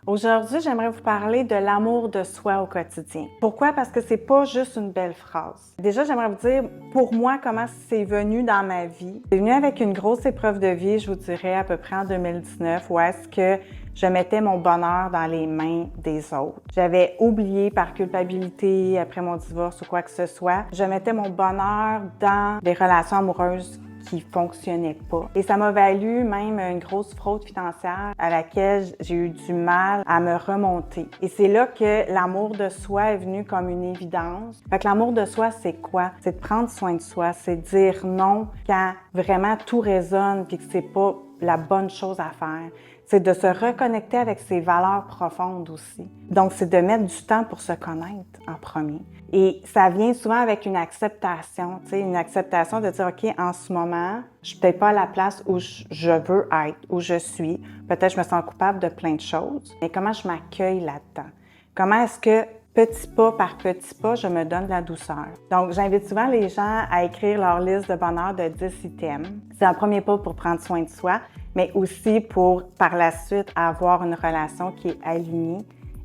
Aujourd'hui, j'aimerais vous parler de l'amour de soi au quotidien. Pourquoi? Parce que c'est pas juste une belle phrase. Déjà, j'aimerais vous dire, pour moi, comment c'est venu dans ma vie. C'est venu avec une grosse épreuve de vie, je vous dirais à peu près en 2019, où est-ce que je mettais mon bonheur dans les mains des autres. J'avais oublié par culpabilité, après mon divorce ou quoi que ce soit, je mettais mon bonheur dans des relations amoureuses qui fonctionnait pas. Et ça m'a valu même une grosse fraude financière à laquelle j'ai eu du mal à me remonter. Et c'est là que l'amour de soi est venu comme une évidence. Fait que l'amour de soi, c'est quoi? C'est de prendre soin de soi, c'est de dire non quand vraiment tout résonne puis que c'est pas la bonne chose à faire. C'est de se reconnecter avec ses valeurs profondes aussi. Donc, c'est de mettre du temps pour se connaître en premier. Et ça vient souvent avec une acceptation, tu sais, une acceptation de dire, OK, en ce moment, je suis peut-être pas à la place où je veux être, où je suis. Peut-être je me sens coupable de plein de choses, mais comment je m'accueille là-dedans? Comment est-ce que petit pas par petit pas, je me donne de la douceur. Donc, j'invite souvent les gens à écrire leur liste de bonheur de 10 items. C'est un premier pas pour prendre soin de soi, mais aussi pour, par la suite, avoir une relation qui est alignée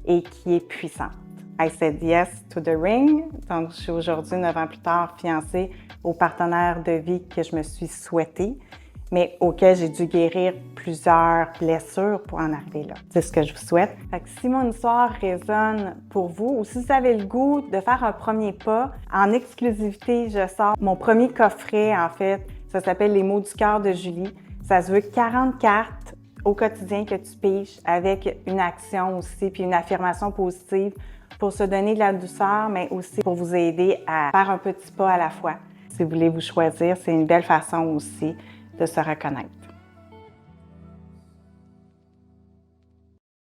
et qui est puissante. I said yes to the ring. Donc, je suis aujourd'hui, 9 ans plus tard, fiancée au partenaire de vie que je me suis souhaité, mais auquel j'ai dû guérir plusieurs blessures pour en arriver là. C'est ce que je vous souhaite. Fait que si mon histoire résonne pour vous, ou si vous avez le goût de faire un premier pas, en exclusivité, je sors mon premier coffret, en fait. Ça s'appelle Les mots du cœur de Julie. Ça se veut 40 cartes au quotidien que tu piges avec une action aussi, puis une affirmation positive pour se donner de la douceur, mais aussi pour vous aider à faire un petit pas à la fois. Si vous voulez vous choisir, c'est une belle façon aussi de se reconnaître.